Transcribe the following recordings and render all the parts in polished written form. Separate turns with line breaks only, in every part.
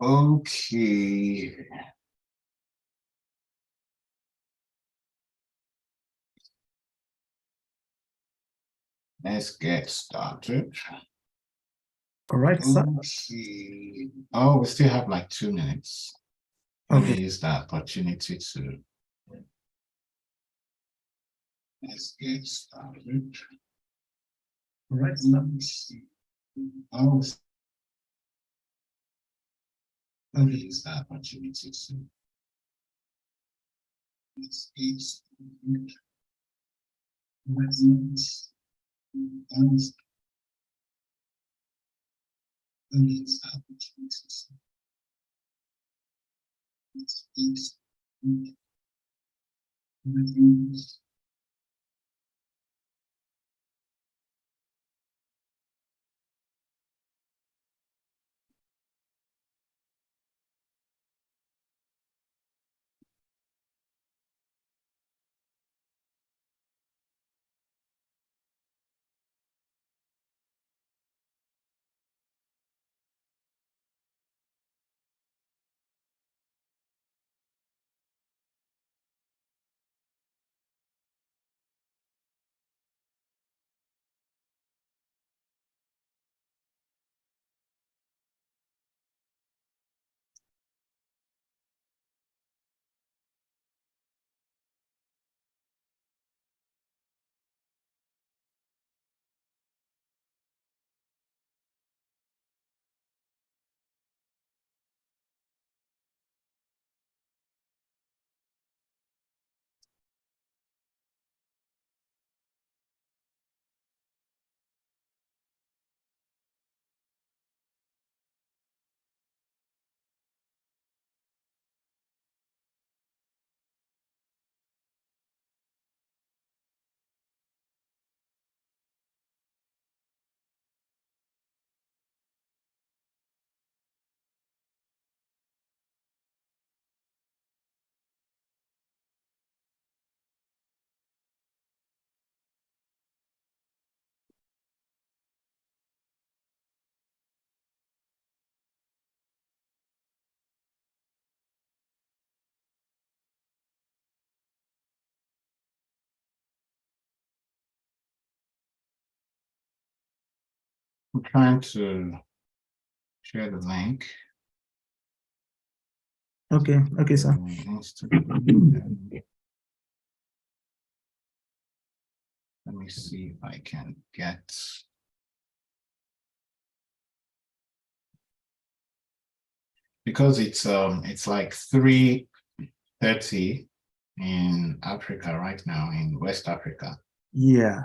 Okay. Let's get started.
All right, sir.
Okay. Oh, we still have like 2 minutes. Let me
Okay.
use that opportunity to let's get started.
All right, sir.
Oh, let me use that opportunity to let's get started. Let me use that opportunity to let's get started. I'm trying to share the link.
Okay. Okay, sir.
Let me see if I can get. Because it's like 3:30 in Africa right now, in West Africa.
Yeah.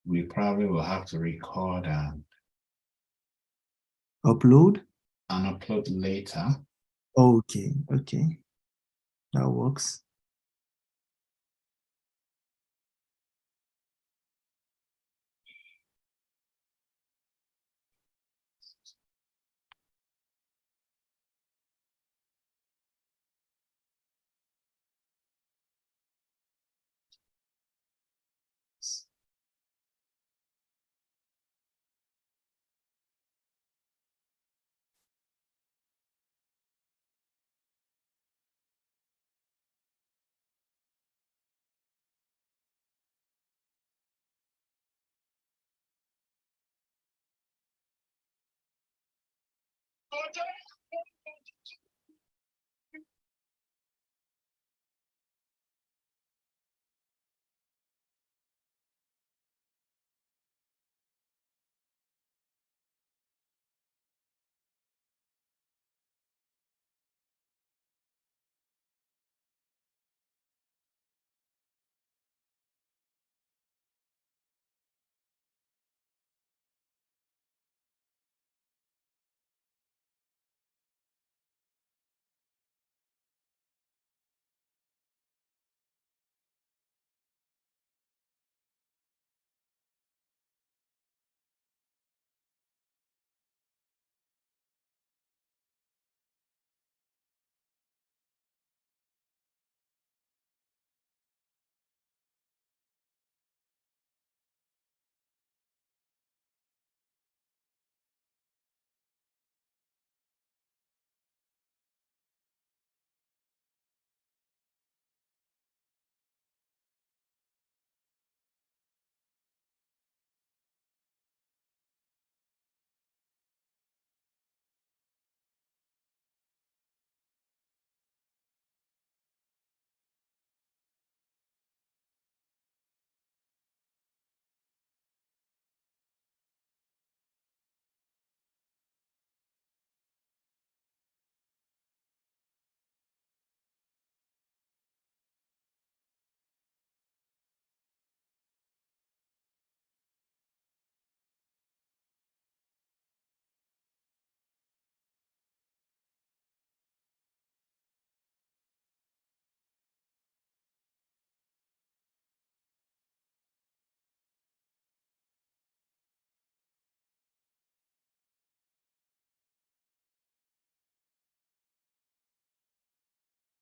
We probably will have to record
Upload.
and upload later.
Okay. Okay. That works.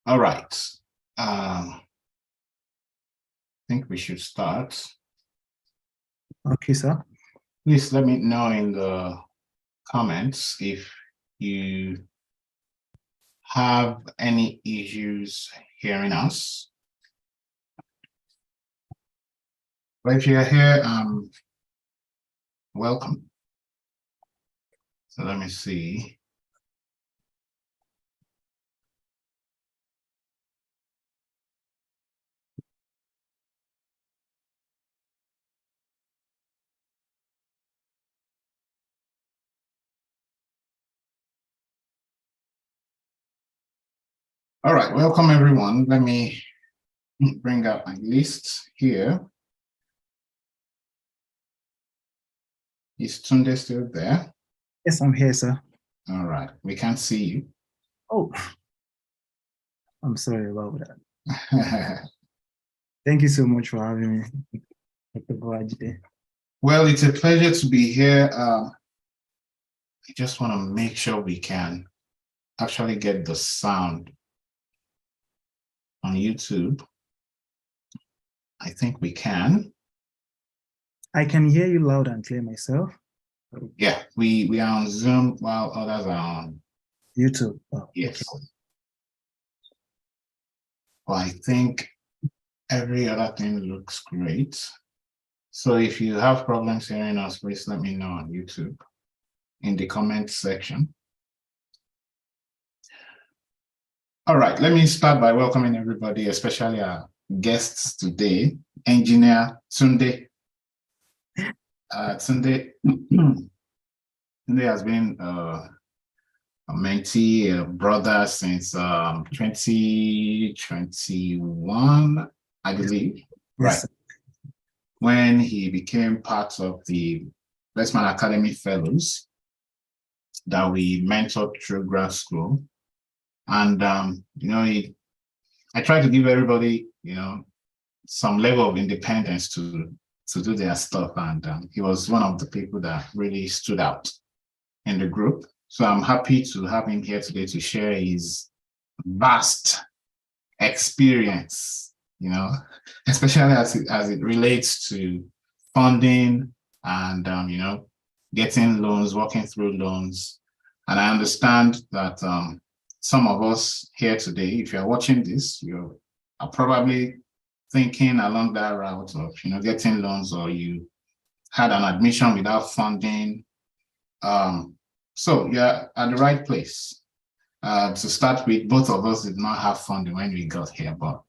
All right. I think we should start.
Okay, sir.
Please let me know in the comments if you have any issues hearing us. But if you're here, welcome. So let me see. All right, welcome everyone. Let me bring up my list here. Is Tunde still there?
Yes, I'm here, sir.
All right, we can't see you.
Oh, I'm sorry about that. Thank you so much for having me.
Well, it's a pleasure to be here. I just want to make sure we can actually get the sound on YouTube. I think we can.
I can hear you loud and clear myself.
Yeah, we are on Zoom while others are on
YouTube. Oh,
yes.
Okay.
Well, I think every other thing looks great. So if you have problems hearing us, please let me know on YouTube in the comment section. All right, let me start by welcoming everybody, especially our guests today, Engineer Tunde. Tunde has been a mentee, a brother since 2021, I believe.
Yes,
Right.
sir.
When he became part of the Westman Academy Fellows that we mentored through grad school. And, I try to give everybody, some level of independence to do their stuff. And he was one of the people that really stood out in the group. So I'm happy to have him here today to share his vast experience, especially as it relates to funding and, getting loans, working through loans. And I understand that some of us here today, if you're watching this, you are probably thinking along that route of, getting loans, or you had an admission without funding. So you're at the right place. To start with, both of us did not have funding when we got here, but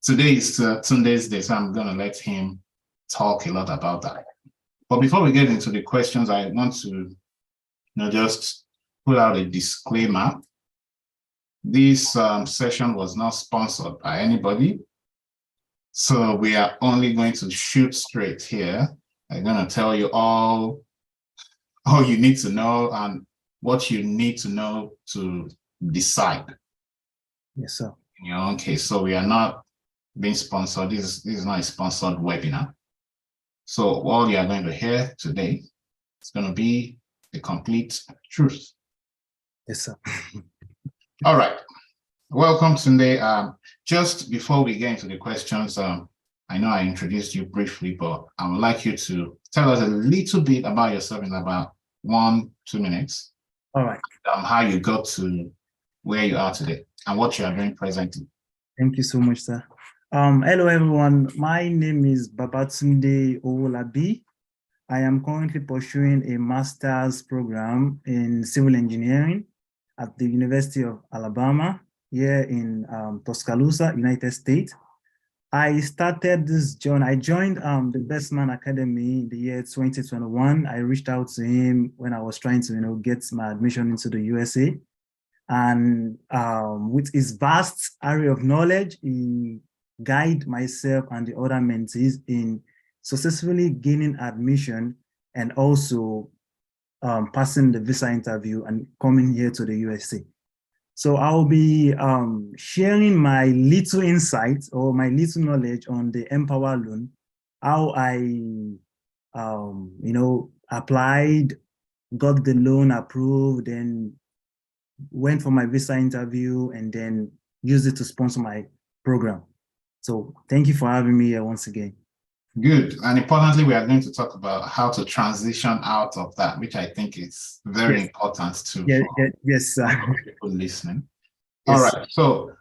today is Tunde's day, so I'm going to let him talk a lot about that. But before we get into the questions, I want to just put out a disclaimer. This session was not sponsored by anybody, so we are only going to shoot straight here. I'm going to tell you all you need to know and what you need to know to decide.
Yes, sir.
In your own case. So we are not being sponsored. This is not a sponsored webinar. So all you are going to hear today is going to be the complete truth.
Yes, sir.
All right. Welcome, Tunde. Just before we get into the questions, I know I introduced you briefly, but I would like you to tell us a little bit about yourself in about 1-2 minutes.
All right.
How you got to where you are today and what you are doing presently.
Thank you so much, sir. Hello, everyone. My name is Babatunde Owolabi. I am currently pursuing a master's program in civil engineering at the University of Alabama here in Tuscaloosa, United States. I started this journey. I joined the Bestman Academy in the year 2021. I reached out to him when I was trying to, get my admission into the USA. And with his vast area of knowledge, he guided myself and the other mentees in successfully gaining admission and also passing the visa interview and coming here to the USA. So I'll be sharing my little insights or my little knowledge on the Empower loan, how I, applied, got the loan approved, and went for my visa interview, and then use it to sponsor my program. So thank you for having me here once again.
Good. And importantly, we are going to talk about how to transition out of that, which I think is very important too.
Yes, sir.
People listening.
Yes,
All right. So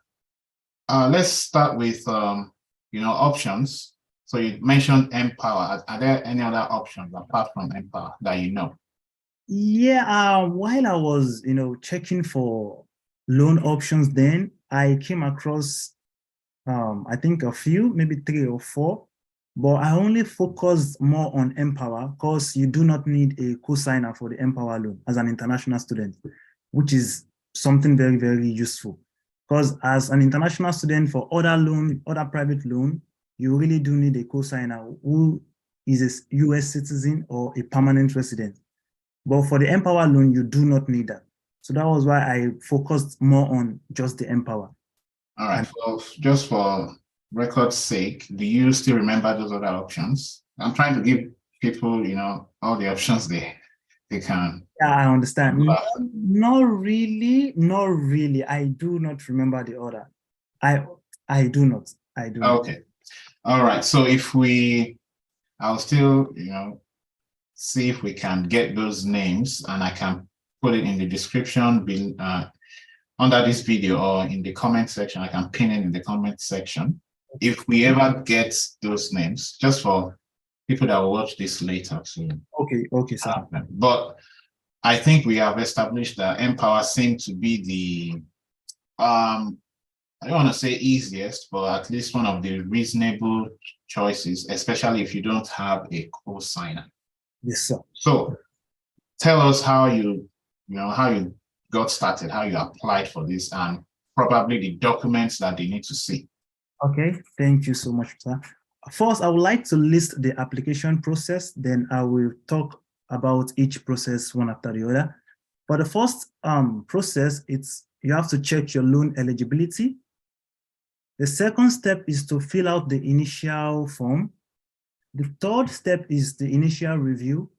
let's start with options. So you mentioned Empower. Are there any other options apart from Empower that you know?
Yeah, while I was, checking for loan options, then I came across, I think a few, maybe 3 or 4, but I only focused more on Empower because you do not need a co-signer for the Empower loan as an international student, which is something very, very useful. Because as an international student for other private loan, you really do need a co-signer who is a US citizen or a permanent resident. But for the Empower loan, you do not need that. So that was why I focused more on just the Empower.
All right. So just for record's sake, do you still remember those other options? I'm trying to give people, all the options they can.
Yeah, I understand. Not really. I do not remember the order. I do not.
Okay. All right. So I'll still, see if we can get those names, and I can put it in the description under this video, or in the comment section. I can pin it in the comment section. If we ever get those names, just for people that will watch this later. So,
okay, sir.
But I think we have established that Empower seems to be the, I don't want to say easiest, but at least one of the reasonable choices, especially if you don't have a co-signer.
Yes, sir.
So tell us how you got started, how you applied for this, and probably the documents that they need to see.
Okay, thank you so much, sir. First, I would like to list the application process, then I will talk about each process one after the other. For the first process, you have to check your loan eligibility. The second step is to fill out the initial form. The third step is the initial review.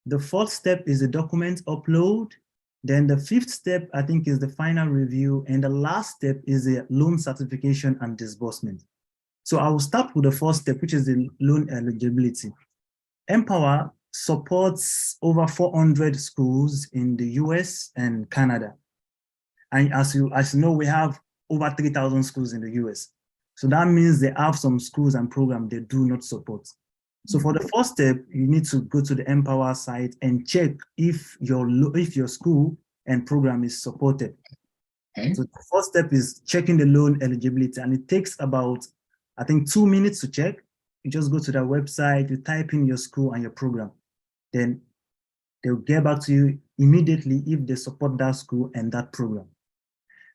The fourth step is the document upload. Then the fifth step, I think, is the final review. And the last step is the loan certification and disbursement. So I will start with the first step, which is the loan eligibility. Empower supports over 400 schools in the US and Canada. And as you know, we have over 3,000 schools in the US. So that means they have some schools and programs they do not support. So for the first step, you need to go to the Empower site and check if your school and program is supported.
Okay.
So the first step is checking the loan eligibility, and it takes about, I think, 2 minutes to check. You just go to their website, you type in your school and your program. Then they'll get back to you immediately if they support that school and that program.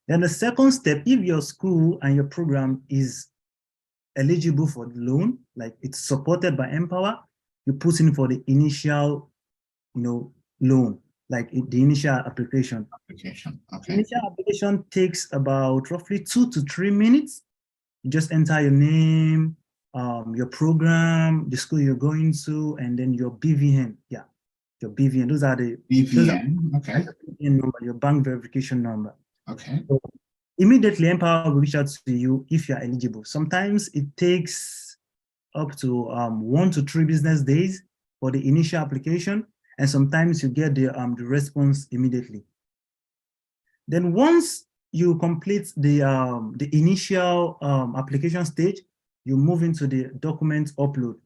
Then the second step, if your school and your program is eligible for the loan, like it's supported by Empower, you put in for the initial, loan, like the initial application.
Okay.
Initial application takes about roughly 2 to 3 minutes. You just enter your name, your program, the school you're going to, and then your BVN. Yeah, your BVN. Those are the
BVN. Okay.
BVN number, your bank verification number.
Okay.
So immediately, Empower will reach out to you if you're eligible. Sometimes it takes up to 1 to 3 business days for the initial application, and sometimes you get the response immediately. Then once you complete the initial application stage, you move into the document upload.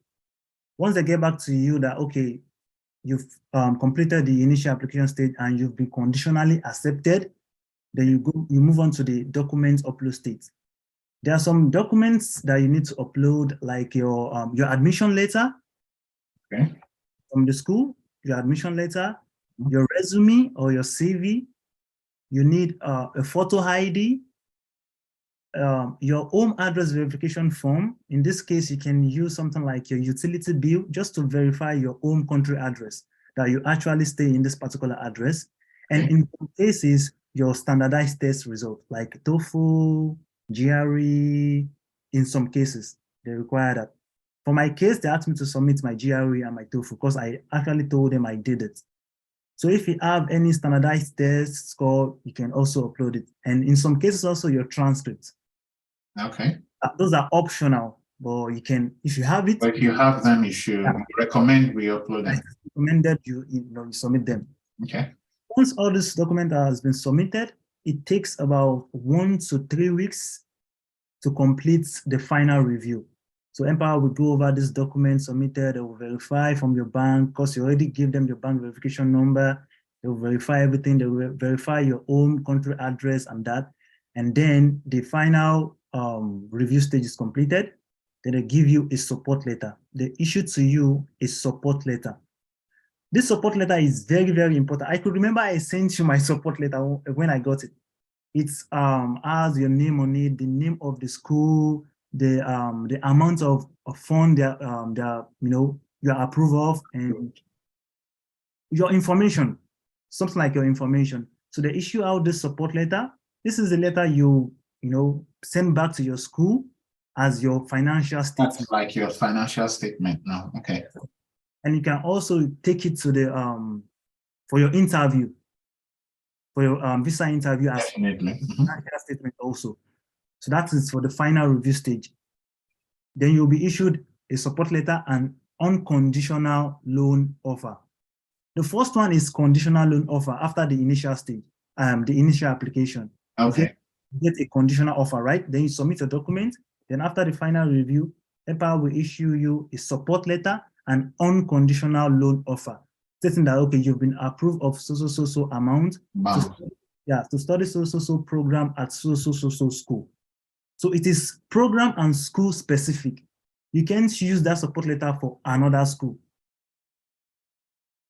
Once they get back to you that, okay, you've completed the initial application stage and you've been conditionally accepted, then you move on to the document upload stage. There are some documents that you need to upload, like your admission letter,
okay,
from the school, your admission letter, your resume or your CV. You need a photo ID, your home address verification form. In this case, you can use something like your utility bill just to verify your home country address, that you actually stay in this particular address. And in some cases, your standardized test result, like TOEFL, GRE, in some cases, they require that. For my case, they asked me to submit my GRE and my TOEFL because I actually told them I did it. So if you have any standardized test score, you can also upload it. And in some cases also your transcripts.
Okay.
Those are optional, but you can, if you have it,
But if you have them, you should recommend we upload
I
them.
recommended you submit them.
Okay.
Once all this document has been submitted, it takes about 1 to 3 weeks to complete the final review. So Empower will go over this document submitted, they will verify from your bank, because you already give them your bank verification number, they will verify everything, they will verify your own country address and that. And then the final review stage is completed. Then they give you a support letter. They issue to you a support letter. This support letter is very, very important. I could remember I sent you my support letter when I got it. It's has your name on it, the name of the school, the amount of fund that you approve of, and your information, something like your information. So they issue out this support letter. This is the letter you send back to your school as your financial statement.
That's like your financial statement now. Okay.
And you can also take it to the for your interview, for your visa interview as
Definitely.
financial statement also. So that is for the final review stage. Then you'll be issued a support letter and unconditional loan offer. The first one is conditional loan offer after the initial stage, the initial application.
Okay.
You get a conditional offer, right? Then you submit a document. Then after the final review, Empower will issue you a support letter and unconditional loan offer, stating that, okay, you've been approved of so amount to study so program at so school. So it is program and school specific. You can't use that support letter for another school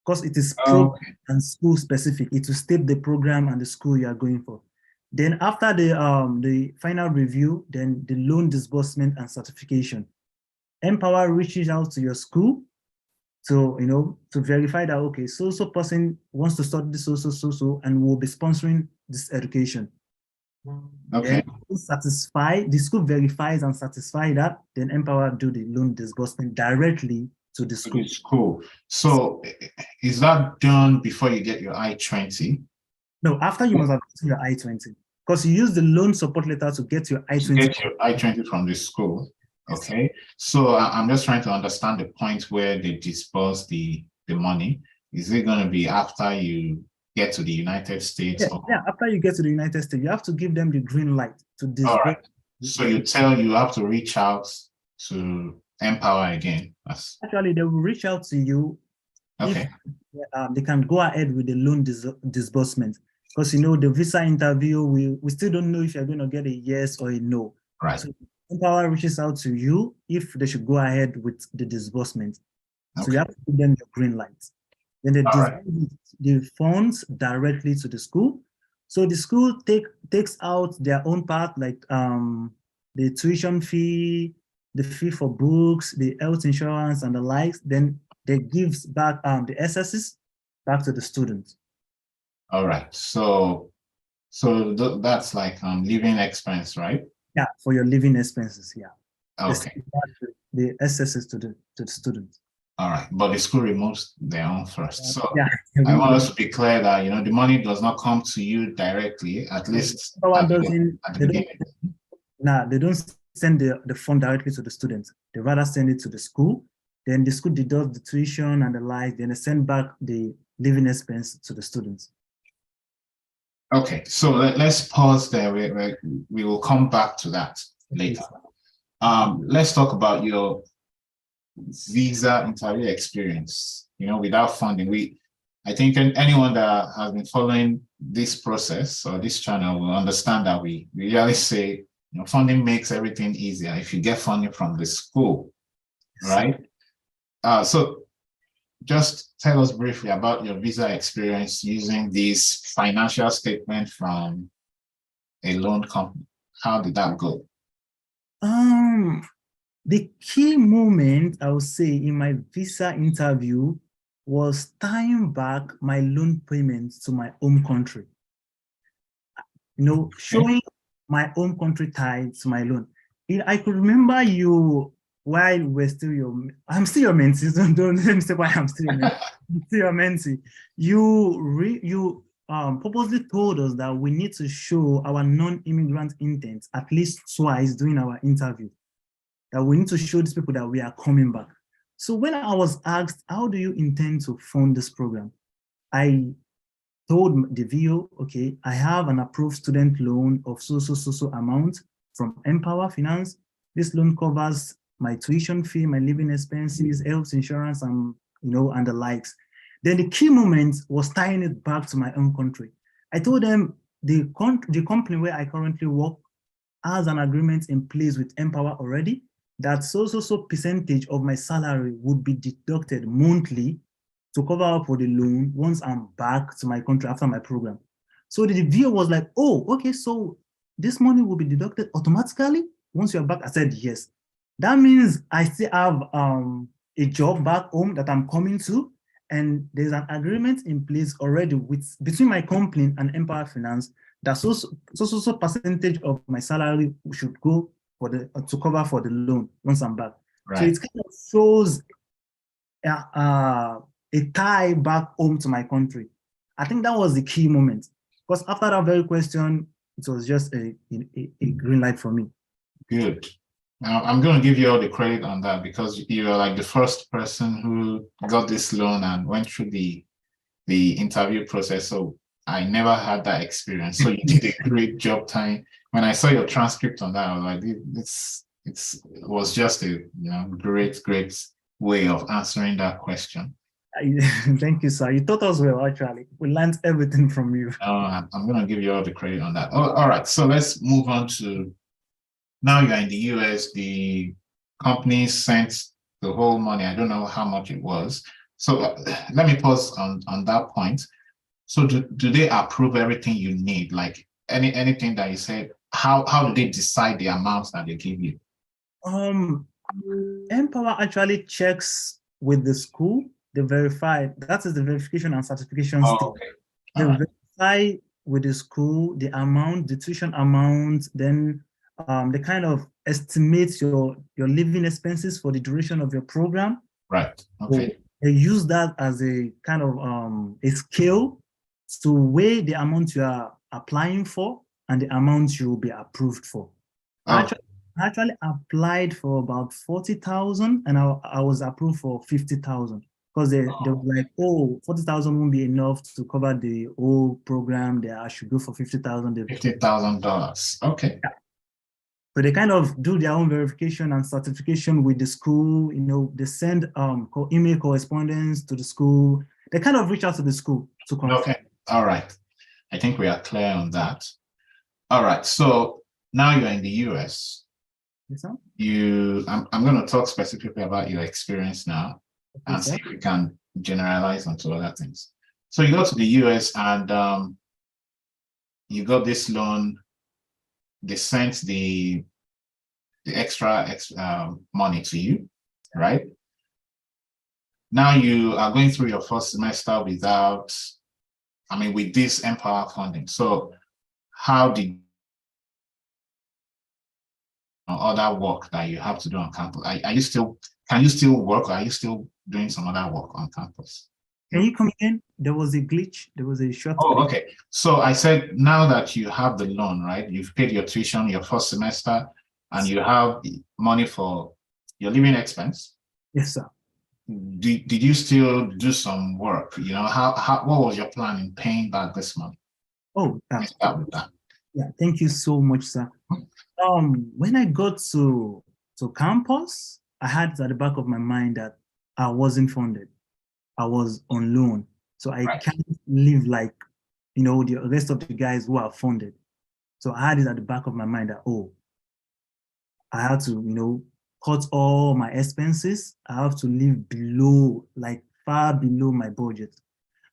because it is program and school specific. It will state the program and the school you are going for. Then after the final review, then the loan disbursement and certification. Empower reaches out to your school to verify that, okay, so person wants to study this so and will be sponsoring this education.
Okay.
The school verifies and satisfy that, then Empower do the loan disbursement directly to the school.
So is that done before you get your I-20?
No, after you must have gotten your I-20, because you use the loan support letter to get your I-20.
Get your I-20 from the school. Okay, so I'm just trying to understand the point where they disburse the money. Is it going to be after you get to the United States?
Yeah, after you get to the United States, you have to give them the green light to disburse.
All right. So you have to reach out to Empower again.
Actually, they will reach out to you.
Okay.
If they can go ahead with the loan disbursement, because the visa interview, we still don't know if you're going to get a yes or a no.
Right.
So Empower reaches out to you if they should go ahead with the disbursement. Okay. So you have to give them your green light. Then they disburse the funds directly to the school. So the school takes out their own part, like the tuition fee, the fee for books, the health insurance, and the likes. Then they gives back the SSs back to the students.
All right. So that's like living expense, right?
Yeah, for your living expenses. Yeah.
Okay.
The SSs to the students.
All right, but the school removes their own first. So
yeah.
I want us to be clear that the money does not come to you directly, at least at the beginning.
They don't send the fund directly to the students. They rather send it to the school. Then the school deducts the tuition and the like. Then they send back the living expense to the students.
Okay, so let's pause there. We will come back to that later. Let's talk about your visa interview experience. Without funding, I think anyone that has been following this process or this channel will understand that we usually say, funding makes everything easier if you get funding from the school, right? So just tell us briefly about your visa experience using this financial statement from a loan company. How did that go?
The key moment, I would say, in my visa interview was tying back my loan payments to my home country. Showing my home country tied to my loan. I could remember you while we're still I'm still your mentee. Don't let me say why I'm still your mentee. I'm still your mentee. You purposely told us that we need to show our non-immigrant intent at least twice during our interview. That we need to show these people that we are coming back. So when I was asked, how do you intend to fund this program? I told the VO, okay, I have an approved student loan of so amount from Empower Finance. This loan covers my tuition fee, my living expenses, health insurance, and and the likes. Then the key moment was tying it back to my own country. I told them the company where I currently work has an agreement in place with Empower already that so percentage of my salary would be deducted monthly to cover up for the loan once I'm back to my country after my program. So the VO was like, oh, okay, so this money will be deducted automatically once you're back. I said, yes. That means I still have a job back home that I'm coming to, and there's an agreement in place already between my company and Empower Finance that so percentage of my salary should go for to cover for the loan once I'm back. Right. So it kind of shows a tie back home to my country. I think that was the key moment, because after that very question, it was just a green light for me.
Good. Now I'm going to give you all the credit on that, because you're like the first person who got this loan and went through the interview process. So I never had that experience. So you did a great job tying. When I saw your transcript on that, I was like, it was just a great way of answering that question.
Thank you, sir. You taught us well, actually. We learned everything from you.
I'm going to give you all the credit on that. All right. So let's move on to, now you're in the US, the company sent the whole money. I don't know how much it was. So let me pause on that point. So do they approve everything you need? Like anything that you said, how do they decide the amounts that they give you?
Empower actually checks with the school. They verify, that is the verification and certification stage.
Okay.
They verify with the school the amount, the tuition amount, then they kind of estimate your living expenses for the duration of your program.
Right. Okay.
So they use that as a kind of a scale to weigh the amount you are applying for and the amount you will be approved for. I actually applied for about 40,000 and I was approved for 50,000, because they were like, oh, 40,000 won't be enough to cover the whole program. I should go for 50,000.
$50,000. Okay.
Yeah. So they kind of do their own verification and certification with the school. They send email correspondence to the school. They kind of reach out to the school to confirm.
Okay. All right. I think we are clear on that. All right. So now you're in the US.
Yes, sir?
I'm going to talk specifically about your experience now, and see if we can generalize onto other things. So you go to the US and you got this loan. They sent the extra money to you, right? Now you are going through your first semester with this Empower funding. So how did other work that you have to do on campus? Can you still work, or are you still doing some other work on campus?
Can you come again? There was a glitch. There was a short.
Oh, okay. So I said, now that you have the loan, right? You've paid your tuition your first semester, and you have money for your living expense.
Yes, sir.
Did you still do some work? What was your plan in paying back this money?
Oh,
let's start with that.
Yeah, thank you so much, sir. When I got to campus, I had at the back of my mind that I wasn't funded. I was on loan. So I can't live like, the rest of the guys who are funded. So I had it at the back of my mind that, I had to, cut all my expenses. I have to live below, like far below my budget.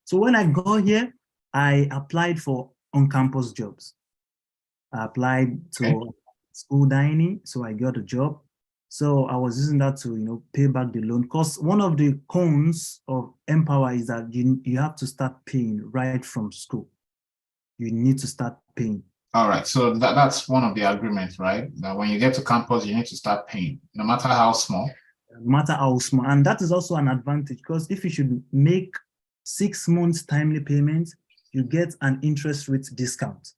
So when I got here, I applied for on-campus jobs. I applied to school dining, so I got a job. So I was using that to, pay back the loan. Because one of the cons of Empower is that you have to start paying right from school. You need to start paying.
All right. So that's one of the agreements, right? That when you get to campus, you need to start paying, no matter how small.
No matter how small. And that is also an advantage because if you should make 6 months timely payments, you get an interest rate discount.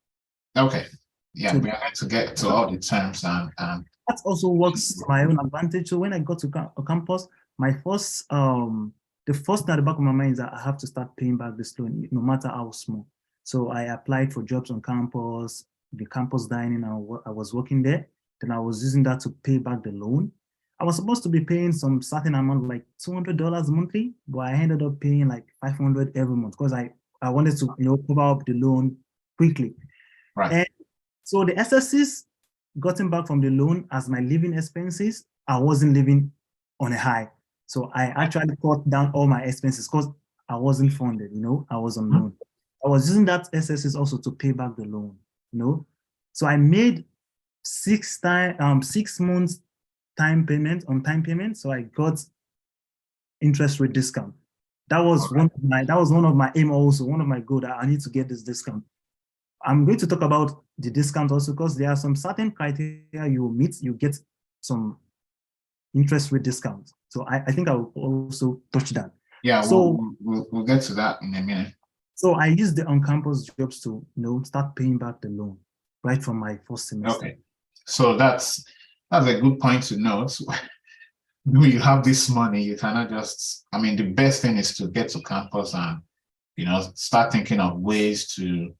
Okay. Yeah,
So
we are going to get to all the terms and
that also works to my own advantage. So when I got to campus, my first the first thing at the back of my mind is that I have to start paying back this loan, no matter how small. So I applied for jobs on campus, the campus dining, I was working there. Then I was using that to pay back the loan. I was supposed to be paying some certain amount, like $200 monthly, but I ended up paying like 500 every month because I wanted to, cover up the loan quickly.
right.
And so the SSCs gotten back from the loan as my living expenses, I wasn't living on a high. So I actually cut down all my expenses because I wasn't funded, I was on loan. I was using that SSCs also to pay back the loan. So I made 6 months time payment. So I got interest rate discount. That was one of my aim also, one of my goal that I need to get this discount. I'm going to talk about the discount also because there are some certain criteria you meet, you get some interest rate discount. So I think I will also touch that.
Yeah,
so
we'll get to that in a minute.
So I used the on-campus jobs to start paying back the loan right from my first semester.
Okay, so that's a good point to note. When you have this money, you cannot just, the best thing is to get to campus and start thinking of ways to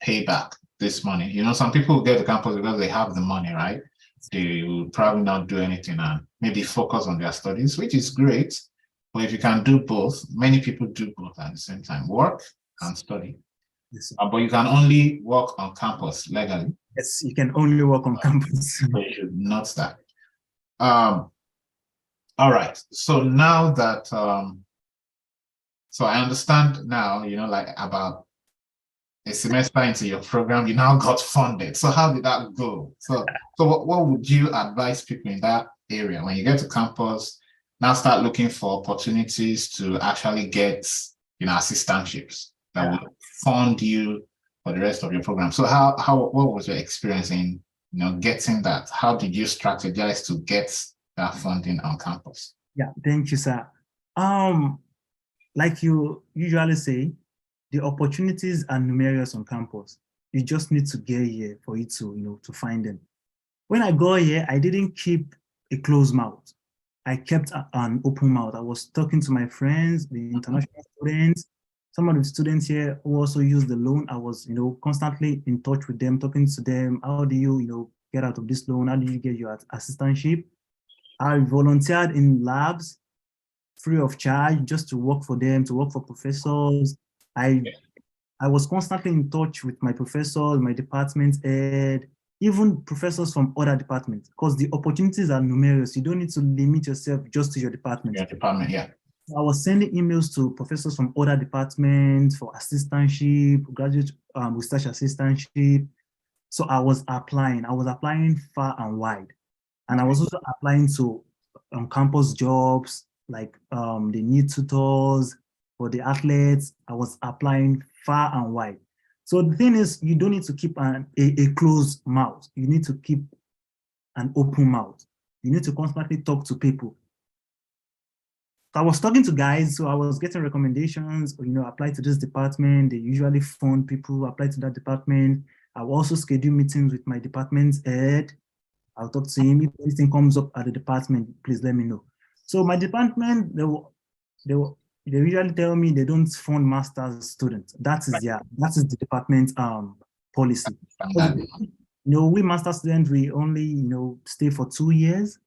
pay back this money. Some people get to campus because they have the money, right? They will probably not do anything and maybe focus on their studies, which is great. But if you can do both, many people do both at the same time, work and study.
Yes,
But you can only work on campus legally.
Yes, you can only work on campus.
So you should note that. All right. So now that, so I understand now, like about a semester into your program, you now got funded. So how did that go? So what would you advise people in that area when you get to campus? Now start looking for opportunities to actually get, assistantships that will fund you for the rest of your program. So what was your experience in, getting that? How did you strategize to get that funding on campus?
Yeah, thank you, sir. Like you usually say, the opportunities are numerous on campus. You just need to get here for it to, to find them. When I got here, I didn't keep a closed mouth. I kept an open mouth. I was talking to my friends, the international students, some of the students here who also use the loan. I was, constantly in touch with them, talking to them. How do you, get out of this loan? How do you get your assistantship? I volunteered in labs free of charge just to work for them, to work for professors. I was constantly in touch with my professors, my department head, even professors from other departments, because the opportunities are numerous. You don't need to limit yourself just to your department.
Your department, yeah.
I was sending emails to professors from other departments for assistantship, graduate research assistantship. So I was applying far and wide. And I was also applying to campus jobs, like the need tutors for the athletes. I was applying far and wide. So the thing is, you don't need to keep a closed mouth. You need to keep an open mouth. You need to constantly talk to people. So I was talking to guys, so I was getting recommendations, apply to this department. They usually fund people, apply to that department. I will also schedule meetings with my department's head. I'll talk to him. If anything comes up at the department, please let me know. So my department, they usually tell me they don't fund master's students. That is the department policy. We master students, we only stay for 2 years,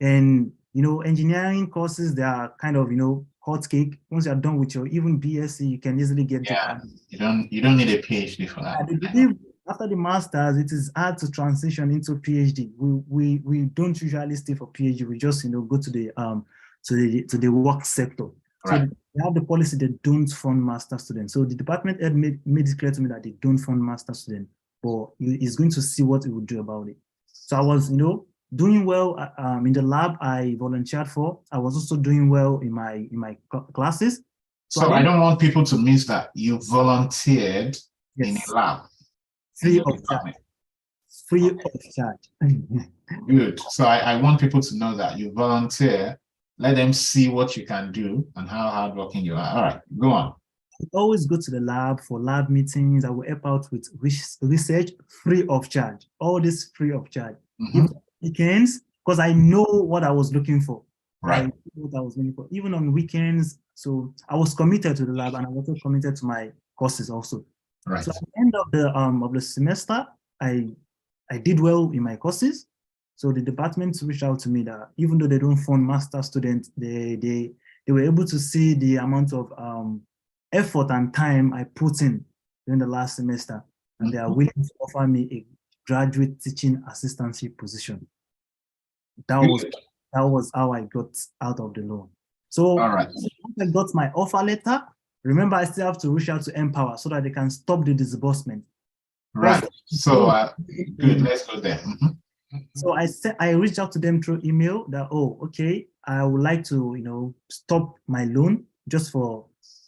and engineering courses, they are kind of hot cake. Once you're done with your even BSc, you can easily get
you don't need a PhD for that.
I believe after the masters, it is hard to transition into PhD. We don't usually stay for PhD. We just go to the work sector.
Right.
So they have the policy they don't fund master students. So the department head made it clear to me that they don't fund master students, but he's going to see what he will do about it. So I was doing well in the lab I volunteered for. I was also doing well in my classes.
So I don't want people to miss that you volunteered in a lab.
Free of charge. Free of charge.
Good. So I want people to know that you volunteer. Let them see what you can do and how hardworking you are. All right, go on.
I always go to the lab for lab meetings. I will help out with research free of charge. All this free of charge. Even weekends, because I know what I was looking for.
Right.
I knew what I was looking for. Even on weekends. So I was committed to the lab and I was also committed to my courses also.
Right.
So at the end of the semester, I did well in my courses. So the department reached out to me that even though they don't fund master students, they were able to see the amount of effort and time I put in during the last semester, and they are willing to offer me a graduate teaching assistantship position. That was how I got out of the loan. So
all right.
once I got my offer letter, remember I still have to reach out to Empower so that they can stop the disbursement.
Right. So good. Let's go there.
So I reached out to them through email that, oh, okay, I would like to, stop my loan just for,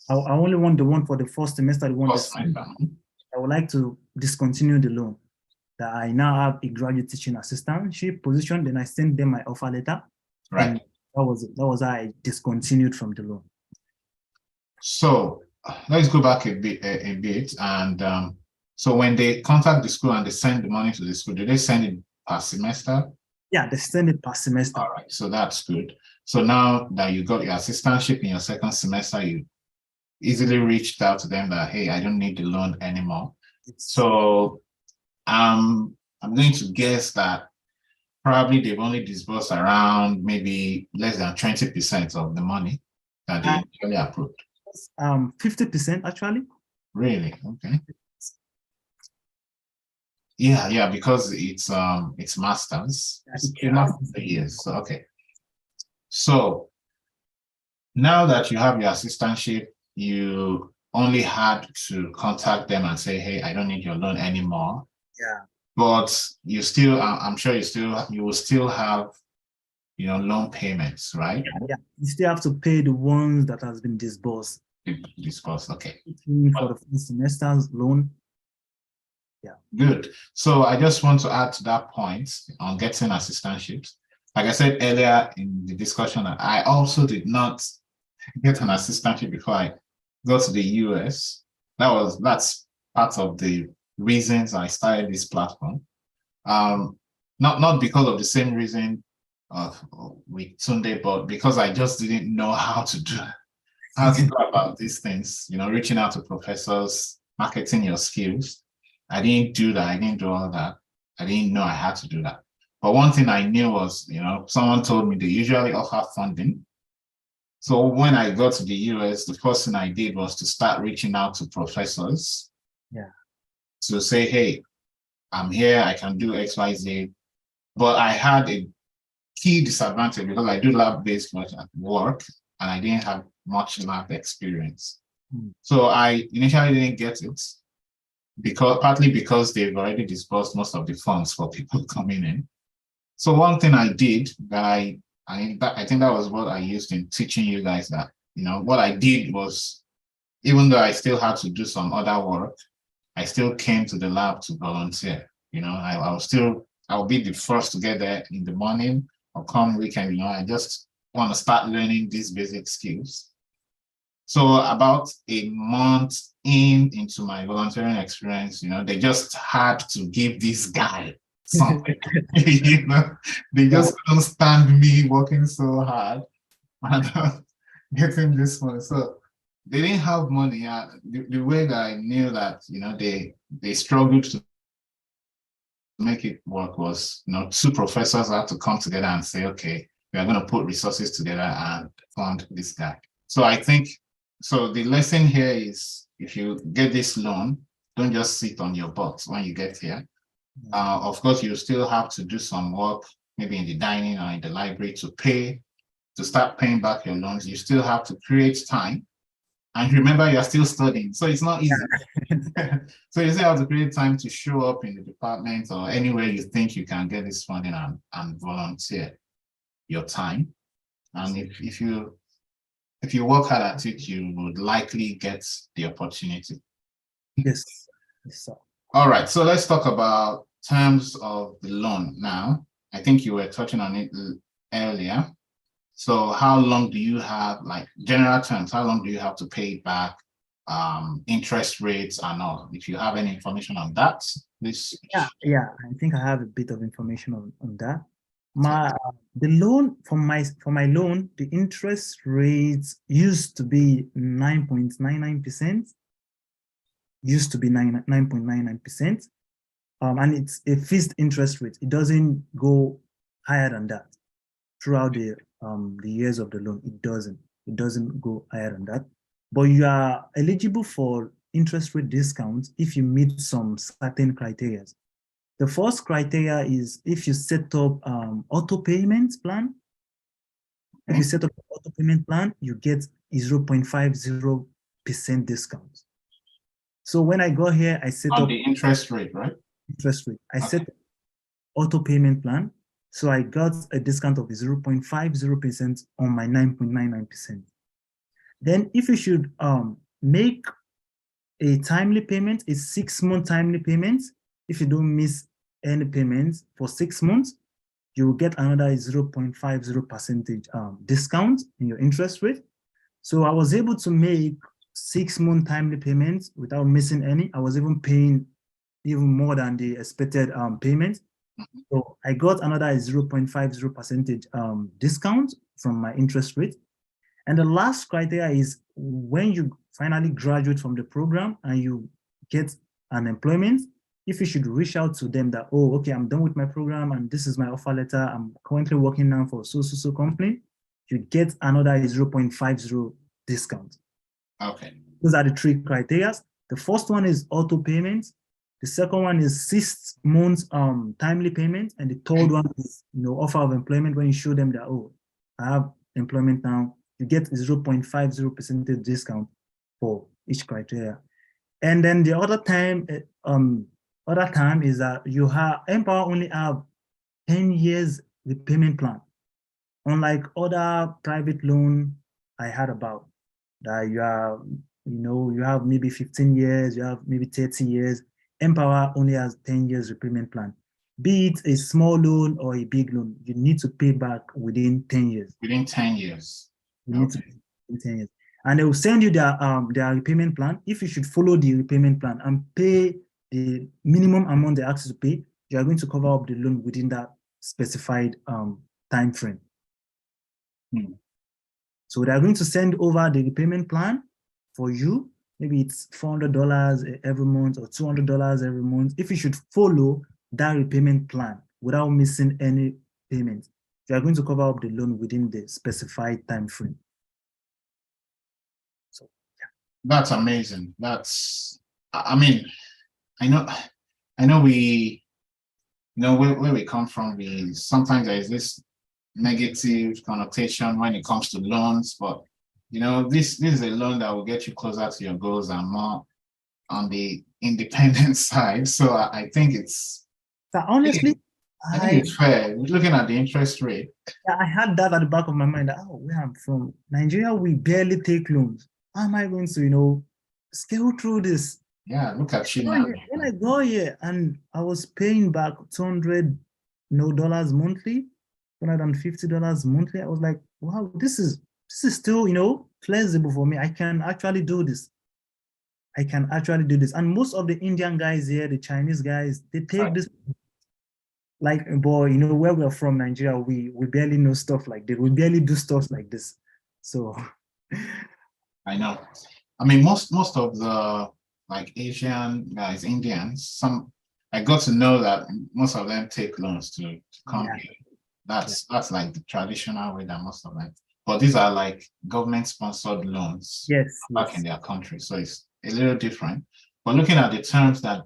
I only want the one for the first semester. I would like to discontinue the loan. That I now have a graduate teaching assistantship position. Then I sent them my offer letter.
Right.
And that was how I discontinued from the loan.
So let's go back a bit. And so when they contact the school and they send the money to the school, do they send it per semester?
Yeah, they send it per semester.
All right, so that's good. So now that you got your assistantship in your second semester, you easily reached out to them that, hey, I don't need the loan anymore. So I'm going to guess that probably they've only disbursed around maybe less than 20% of the money that they actually approved.
50% actually.
Really? Okay. Yeah, because it's masters. Yes. So, okay. So now that you have your assistantship, you only had to contact them and say, hey, I don't need your loan anymore.
Yeah.
But you still, I'm sure you will still have, loan payments, right?
Yeah. You still have to pay the ones that has been disbursed.
Disbursed, okay.
For the first semester's loan. Yeah.
Good. So I just want to add to that point on getting assistantships. Like I said earlier in the discussion, I also did not get an assistantship before I go to the US. That's part of the reasons I started this platform. Not because of the same reason with Tunde, but because I just didn't know how to go about these things, reaching out to professors, marketing your skills. I didn't do that. I didn't do all that. I didn't know I had to do that. But one thing I knew was, someone told me they usually offer funding. So when I got to the US, the first thing I did was to start reaching out to professors.
Yeah.
To say, hey, I'm here, I can do XYZ. But I had a key disadvantage because I do lab-based work and I didn't have much lab experience. So I initially didn't get it partly because they've already disbursed most of the funds for people coming in. So one thing I did that I think that was what I used in teaching you guys that, what I did was, even though I still had to do some other work, I still came to the lab to volunteer. I'll be the first to get there in the morning or come weekend. I just want to start learning these basic skills. So about a month into my volunteering experience, they just had to give this guy something. They just couldn't stand me working so hard and getting this money. So they didn't have money. The way that I knew that, they struggled to make it work was, two professors had to come together and say, okay, we are going to put resources together and fund this guy. So I think, the lesson here is, if you get this loan, don't just sit on your butt when you get here. Of course, you still have to do some work, maybe in the dining or in the library to start paying back your loans. You still have to create time. And remember, you're still studying, so it's not easy. So you still have to create time to show up in the department or anywhere you think you can get this funding and volunteer your time. And if you work hard at it, you would likely get the opportunity.
Yes, sir.
All right, so let's talk about terms of the loan now. I think you were touching on it earlier. So how long do you have, like general terms, how long do you have to pay back, interest rates and all? If you have any information on that, please.
Yeah, I think I have a bit of information on that. The loan for my loan, the interest rates used to be 9.99%. Used to be 9.99%. And it's a fixed interest rate. It doesn't go higher than that throughout the years of the loan. It doesn't go higher than that. But you are eligible for interest rate discounts if you meet some certain criteria. The first criteria is if you set up auto payment plan. If you set up an auto payment plan, you get 0.50% discount. So when I go here, I set up
the interest rate, right?
Interest rate. I set auto payment plan. So I got a discount of 0.50% on my 9.99%. Then if you should make a timely payment, a 6-month timely payment, if you don't miss any payments for 6 months, you will get another 0.50% discount in your interest rate. So I was able to make 6-month timely payments without missing any. I was even paying even more than the expected payment. So I got another 0.50% discount from my interest rate. And the last criteria is when you finally graduate from the program and you get an employment, if you should reach out to them that, oh, okay, I'm done with my program and this is my offer letter. I'm currently working now for so company, you get another 0.50 discount.
Okay.
Those are the 3 criteria. The first one is auto payment. The second one is 6 months timely payment. And the third one is offer of employment. When you show them that, oh, I have employment now, you get 0.50% discount for each criteria. And then the other time is that you have Empower only have 10 years repayment plan. Unlike other private loan I heard about, that you have maybe 15 years, you have maybe 30 years. Empower only has 10 years repayment plan. Be it a small loan or a big loan, you need to pay back within 10 years.
Within 10 years.
You need to pay within 10 years. And they will send you their repayment plan. If you should follow the repayment plan and pay the minimum amount they ask you to pay, you are going to cover up the loan within that specified time frame. So they are going to send over the repayment plan for you. Maybe it's $400 every month or $200 every month. If you should follow that repayment plan without missing any payment, you are going to cover up the loan within the specified time frame. So yeah.
That's amazing. That's, I mean, I know we, where we come from, sometimes there is this negative connotation when it comes to loans, but this is a loan that will get you closer to your goals and more on the independent side. So I think it's
honestly,
I think it's fair. Looking at the interest rate.
I had that at the back of my mind. Oh, where I'm from, Nigeria, we barely take loans. How am I going to, scale through this?
Yeah, look at you now.
When I go here and I was paying back $200 monthly, $250 monthly, I was like, wow, this is still, flexible for me. I can actually do this. And most of the Indian guys here, the Chinese guys, they take this. Like, boy, where we're from, Nigeria, we barely know stuff like this. We barely do stuff like this. So
I know. I mean, most of the Asian guys, Indians, I got to know that most of them take loans to come here. That's like the traditional way that most of them. But these are like government-sponsored loans back in their country. So it's a little different. But looking at the terms that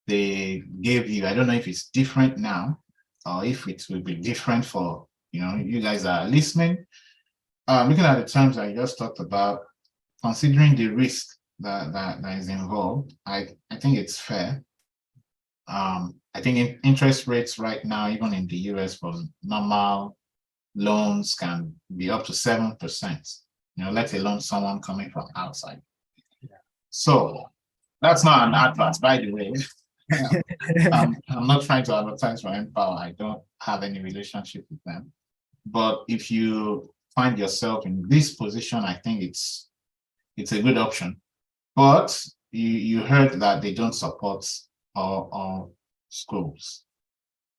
they gave you, I don't know if it's different now or if it will be different for, you guys are listening. Looking at the terms I just talked about, considering the risk that is involved, I think it's fair. I think interest rates right now, even in the US, for normal loans can be up to 7%, let alone someone coming from outside. So That's not an advert, by the way. I'm not trying to advertise for Empower. I don't have any relationship with them. But if you find yourself in this position, I think it's a good option. But you heard that they don't support all schools.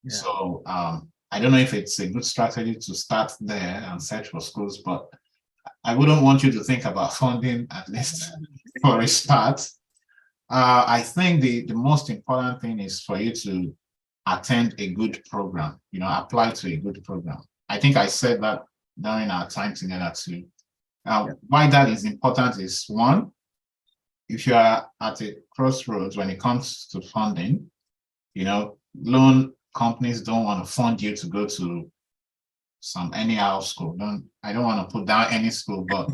Yeah.
So I don't know if it's a good strategy to start there and search for schools, but I wouldn't want you to think about funding, at least for a start. I think the most important thing is for you to attend a good program, apply to a good program. I think I said that during our time together too. Why that is important is, one, if you are at a crossroads when it comes to funding, loan companies don't want to fund you to go to some anyhow school. I don't want to put down any school, but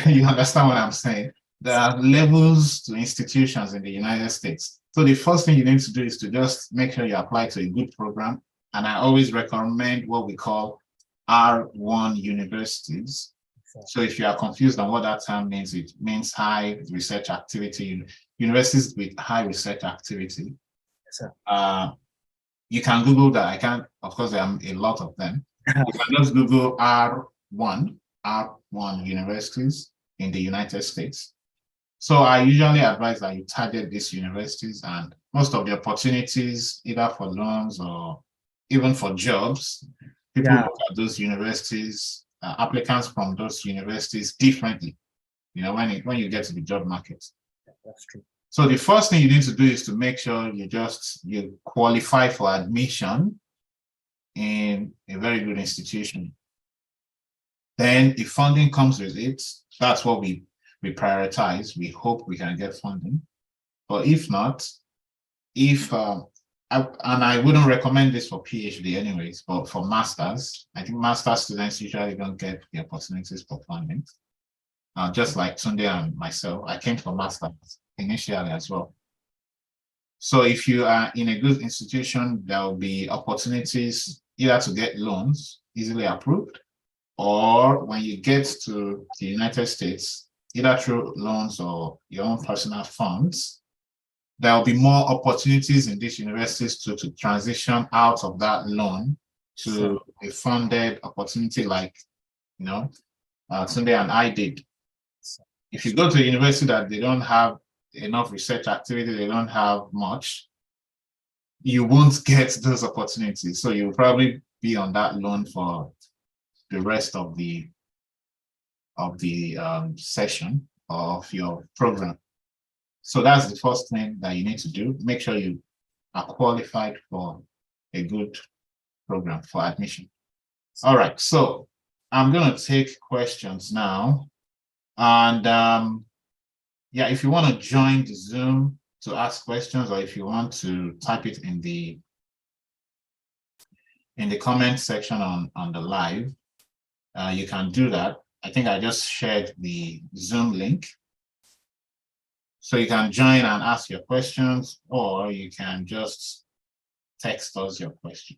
you understand what I'm saying. There are levels to institutions in the United States. So the first thing you need to do is to just make sure you apply to a good program. And I always recommend what we call R1 universities. So if you are confused on what that term means, it means high research activity, universities with high research activity.
Yes, sir.
You can Google that. I can't, of course, there are a lot of them. You can just Google R1 universities in the United States. So I usually advise that you target these universities, and most of the opportunities, either for loans or even for jobs, people look at those universities, applicants from those universities differently, when you get to the job market.
That's true.
So the first thing you need to do is to make sure you qualify for admission in a very good institution. Then if funding comes with it, that's what we prioritize. We hope we can get funding. But if not, I wouldn't recommend this for PhD anyways, but for masters, I think master's students usually don't get the opportunities for funding. Just like Tunde and myself, I came for masters initially as well. So if you are in a good institution, there will be opportunities either to get loans easily approved, or when you get to the United States, either through loans or your own personal funds, there will be more opportunities in these universities to transition out of that loan to a funded opportunity like, Tunde and I did. If you go to a university that they don't have enough research activity, they don't have much, you won't get those opportunities. So you'll probably be on that loan for the rest of the session of your program. So that's the first thing that you need to do. Make sure you are qualified for a good program for admission. All right, so I'm going to take questions now. And yeah, if you want to join the Zoom to ask questions, or if you want to type it in the comment section on the live, you can do that. I think I just shared the Zoom link. So you can join and ask your questions, or you can just text us your question.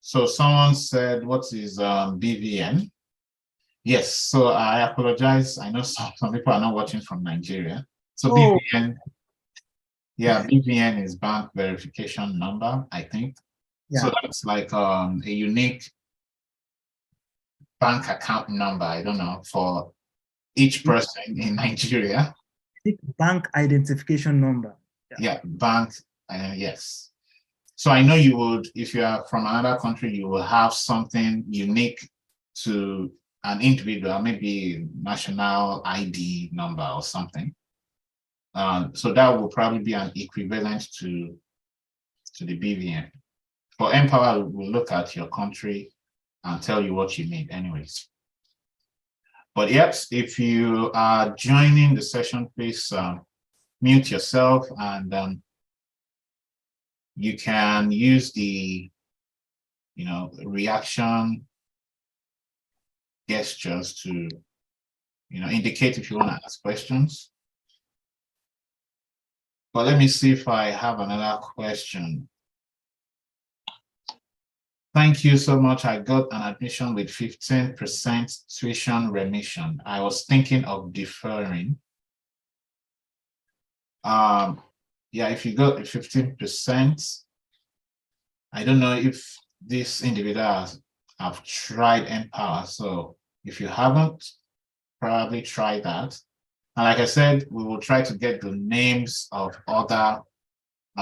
So someone said, what is BVN? Yes, so I apologize. I know some people are not watching from Nigeria. So BVN, BVN is bank verification number, I think. Yeah. So that's like a unique bank account number, I don't know, for each person in Nigeria.
Bank identification number.
Yeah, bank, yes. So I know you would, if you are from another country, you will have something unique to an individual, maybe national ID number or something. So that will probably be an equivalent to the BVN. For Empower, we'll look at your country and tell you what you need anyways. But yes, if you are joining the session, please mute yourself, and you can use the reaction gestures to indicate if you want to ask questions. But let me see if I have another question. Thank you so much. I got an admission with 15% tuition remission. I was thinking of deferring. Yeah, if you got 15%, I don't know if these individuals have tried Empower. So if you haven't, probably try that. And like I said, we will try to get the names of other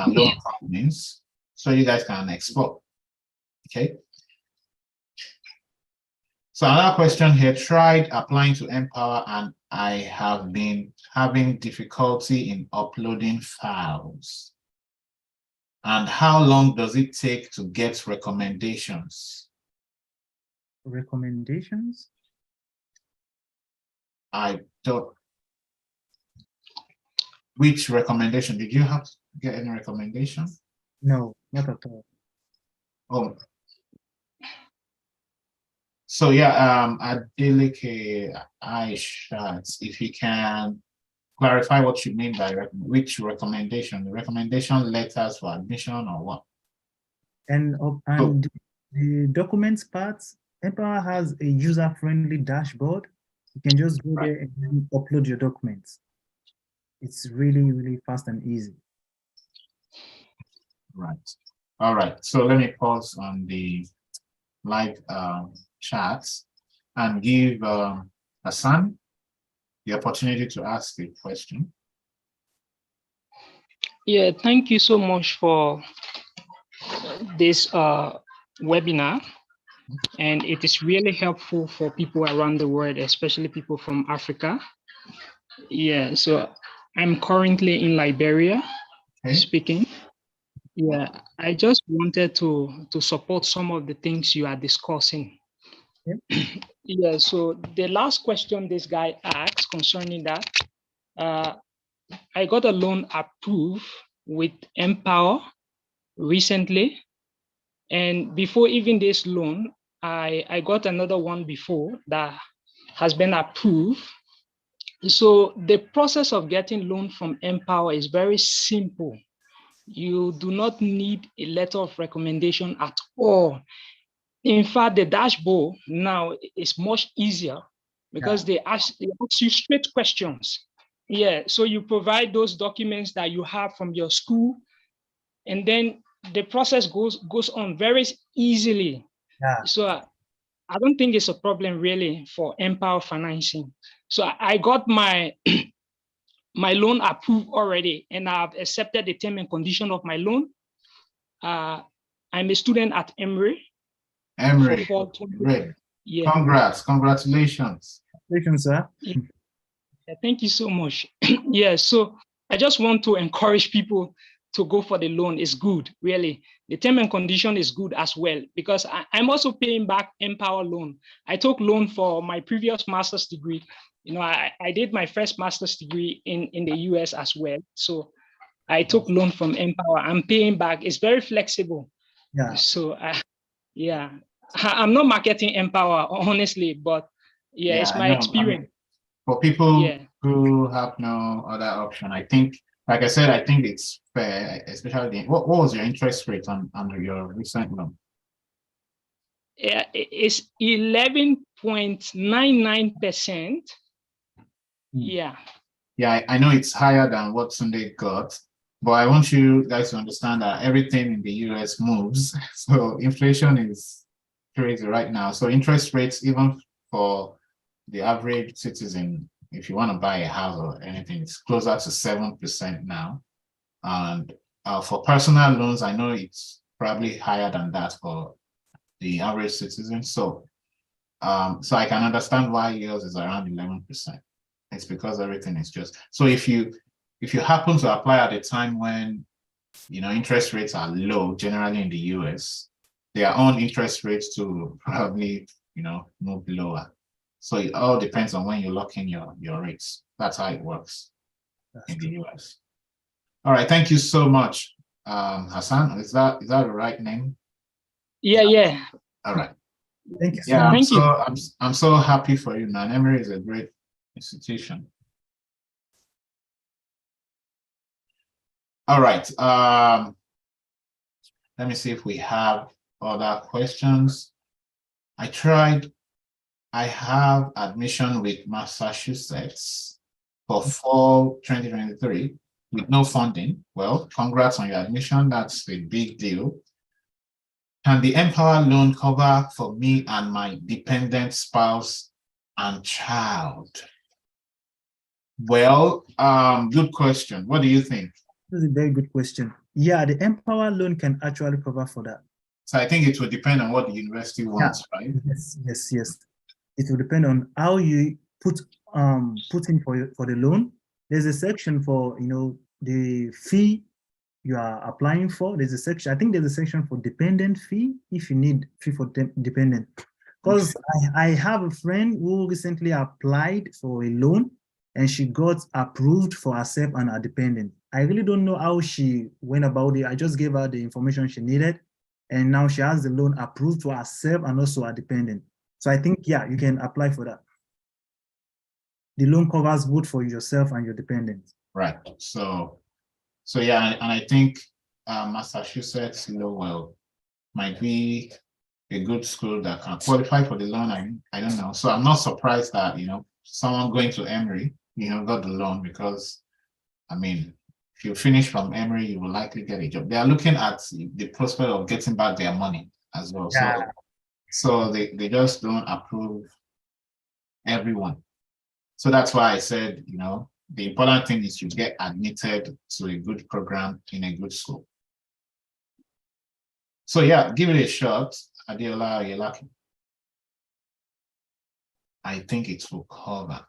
loan companies so you guys can explore. Okay. So another question here, tried applying to Empower and I have been having difficulty in uploading files. And how long does it take to get recommendations?
Recommendations?
I don't. Which recommendation? Did you have to get any recommendation?
No, not at all.
Oh. So yeah, Adeleke Aishat, if you can clarify what you mean by which recommendation, the recommendation letters for admission or what?
And the documents part, Empower has a user-friendly dashboard. You can just go there and then upload your documents. It's really, really fast and easy.
Right. All right. So let me pause on the live chats and give Hassan the opportunity to ask a question.
Yeah, thank you so much for this webinar. And it is really helpful for people around the world, especially people from Africa. Yeah, so I'm currently in Liberia speaking. Yeah, I just wanted to support some of the things you are discussing. Yeah, so the last question this guy asked concerning that, I got a loan approved with Empower recently. And before even this loan, I got another one before that has been approved. So the process of getting loan from Empower is very simple. You do not need a letter of recommendation at all. In fact, the dashboard now is much easier because they ask you straight questions. Yeah, so you provide those documents that you have from your school, and then the process goes on very easily.
Yeah.
So I don't think it's a problem really for Empower financing. So I got my my loan approved already, and I've accepted the term and condition of my loan. I'm a student at Emory.
Emory, great.
Yeah.
Congratulations.
Congratulations, sir.
Yeah, thank you so much. Yeah, so I just want to encourage people to go for the loan. It's good, really. The term and condition is good as well, because I'm also paying back Empower loan. I took loan for my previous master's degree. You know, I did my first master's degree in the US as well. So I took loan from Empower. I'm paying back. It's very flexible.
Yeah.
So yeah, I'm not marketing Empower, honestly, but yeah, it's my experience.
For people who have no other option, I think, like I said, I think it's fair, especially what was your interest rate under your recent loan?
Yeah, it's 11.99%. Yeah.
Yeah, I know it's higher than what Sunday got, but I want you guys to understand that everything in the US moves. So inflation is crazy right now. So interest rates, even for the average citizen, if you want to buy a house or anything, it's closer to 7% now. And for personal loans, I know it's probably higher than that for the average citizen. So, so I can understand why yours is around 11%. It's because everything is just, so if you happen to apply at a time when, you know, interest rates are low, generally in the US, their own interest rates to probably, you know, move lower. So it all depends on when you lock in your rates. That's how it works in the US. All right, thank you so much, Hassan. Is that the right name?
Yeah.
All right.
Thank you.
Yeah,
Thank you.
I'm so happy for you, man. Emory is a great institution. All right. Let me see if we have other questions. I have admission with Massachusetts for fall 2023. with no funding. Well, congrats on your admission. That's a big deal. Can the Empower loan cover for me and my dependent spouse and child? Well, good question. What do you think?
This is a very good question. Yeah, the Empower loan can actually cover for that.
So I think it will depend on what the university wants, right?
Yes. It will depend on how you put in for the loan. There's a section for the fee you are applying for. There's a section, I think there's a section for dependent fee if you need fee for dependent. Because I have a friend who recently applied for a loan and she got approved for herself and her dependent. I really don't know how she went about it. I just gave her the information she needed. And now she has the loan approved for herself and also her dependent. So I think, yeah, you can apply for that. The loan covers both for yourself and your dependent.
Right. So yeah, and I think Massachusetts Lowell might be a good school that can qualify for the loan. I don't know. So I'm not surprised that, someone going to Emory, got the loan because, I mean, if you finish from Emory, you will likely get a job. They are looking at the prospect of getting back their money as well.
Yeah.
So they just don't approve everyone. So that's why I said, the important thing is you get admitted to a good program in a good school. So yeah, give it a shot. Adeola, you're lucky. I think it will cover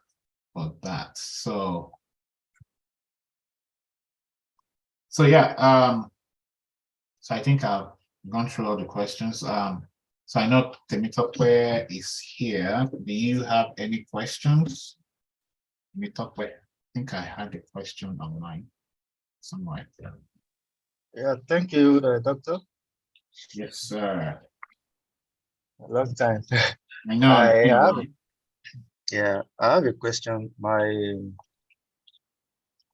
for that. So yeah, so I think I've gone through all the questions. So I know Temitope is here. Do you have any questions? Temitope, I think I had a question online somewhere.
Yeah, thank you, Doctor.
Yes, sir.
A long time.
I know.
I have a question. My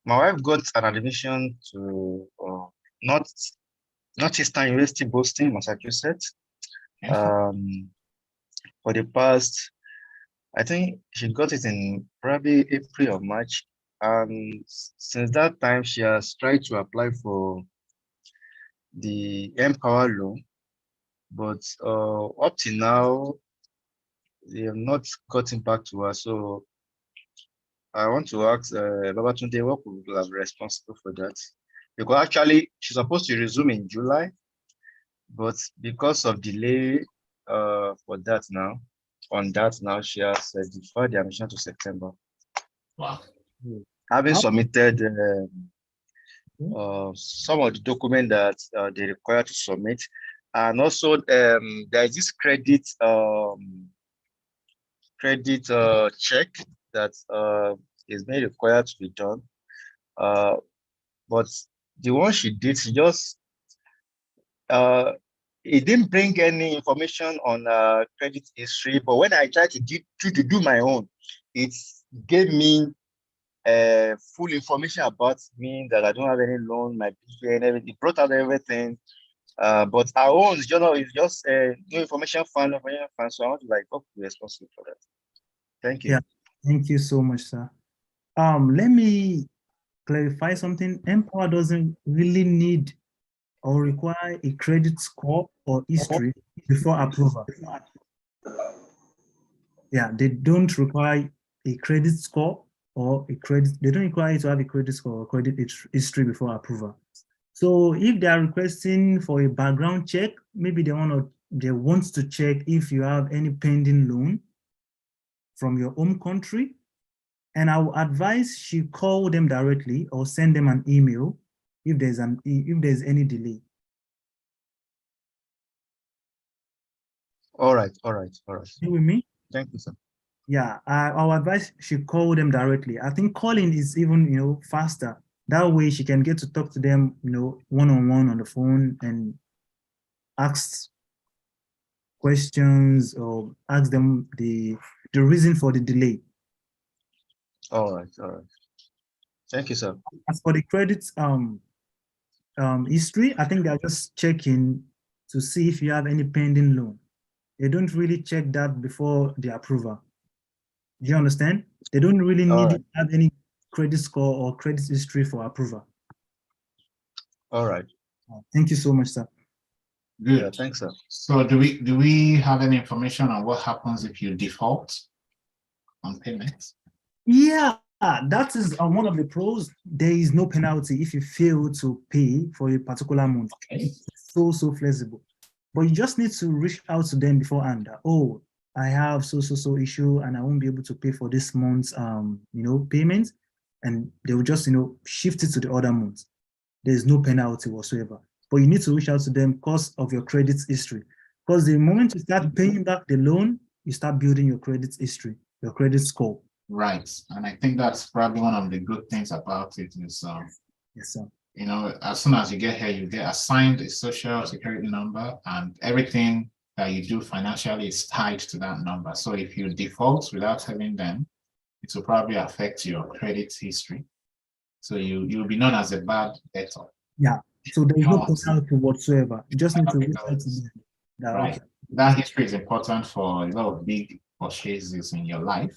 wife got an admission to Northeastern University, Boston, Massachusetts. For the past, I think she got it in probably April or March. And since that time, she has tried to apply for the Empower loan, but up to now, they have not gotten back to her. So I want to ask Babatunde, what would be responsible for that? Because actually, she's supposed to resume in July, but because of delay for that now, she has deferred the admission to September.
Wow.
Having submitted some of the documents that they require to submit, and also there is this credit check that is made required to be done. But the one she did, she just it didn't bring any information on credit history. But when I tried to do my own, it gave me full information about me, that I don't have any loan, my PA and everything. It brought out everything. But our own, is just new information found. So I want to be responsible for that. Thank you.
Yeah, thank you so much, sir. Let me clarify something. Empower doesn't really need or require a credit score or history before approval. Yeah, they don't require a credit score or they don't require you to have a credit score or credit history before approval. So if they are requesting for a background check, maybe they want to check if you have any pending loan from your home country. And I will advise she call them directly or send them an email if there's any delay.
All right.
You with me?
Thank you, sir.
Yeah, I'll advise she call them directly. I think calling is even faster. That way she can get to talk to them, one-on-one on the phone and ask questions or ask them the reason for the delay.
All right. Thank you, sir.
As for the credit history, I think they're just checking to see if you have any pending loan. They don't really check that before the approval. Do you understand? They don't really need to have any credit score or credit history for approval.
All right.
Thank you so much, sir.
Good.
Yeah, thanks, sir.
So do we have any information on what happens if you default on payments?
Yeah, that is one of the pros. There is no penalty if you fail to pay for a particular month.
Okay.
It's so flexible. But you just need to reach out to them beforehand. Oh, I have so issue and I won't be able to pay for this month's payment. And they will just shift it to the other month. There's no penalty whatsoever. But you need to reach out to them because of your credit history. Because the moment you start paying back the loan, you start building your credit history, your credit score.
Right. And I think that's probably one of the good things about it is,
Yes, sir.
as soon as you get here, you get assigned a social security number, and everything that you do financially is tied to that number. So if you default without having them, it will probably affect your credit history. So you'll be known as a bad debtor.
Yeah. So there's no
Oh,
penalty whatsoever. You just need to reach out to
because-
them. That,
Right.
okay.
That history is important for a lot of big purchases in your life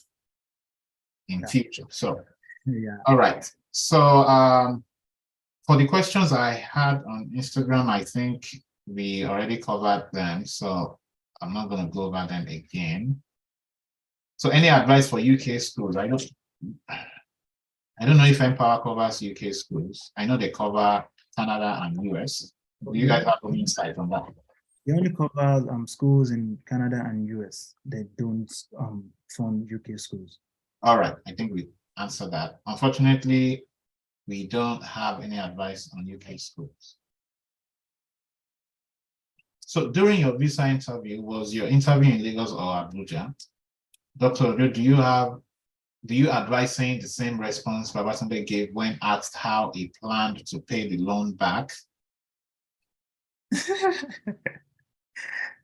in
Yeah.
future. So,
Yeah.
all right. So for the questions I had on Instagram, I think we already covered them. So I'm not going to go over them again. So any advice for UK schools? I don't know if Empower covers UK schools. I know they cover Canada and US. Do you guys have any insight on that?
They only cover schools in Canada and US. They don't fund UK schools.
All right, I think we answered that. Unfortunately, we don't have any advice on UK schools. So during your visa interview, was your interview in Lagos or Abuja? Dr. Odo, do you advise saying the same response Babatunde gave when asked how he planned to pay the loan back?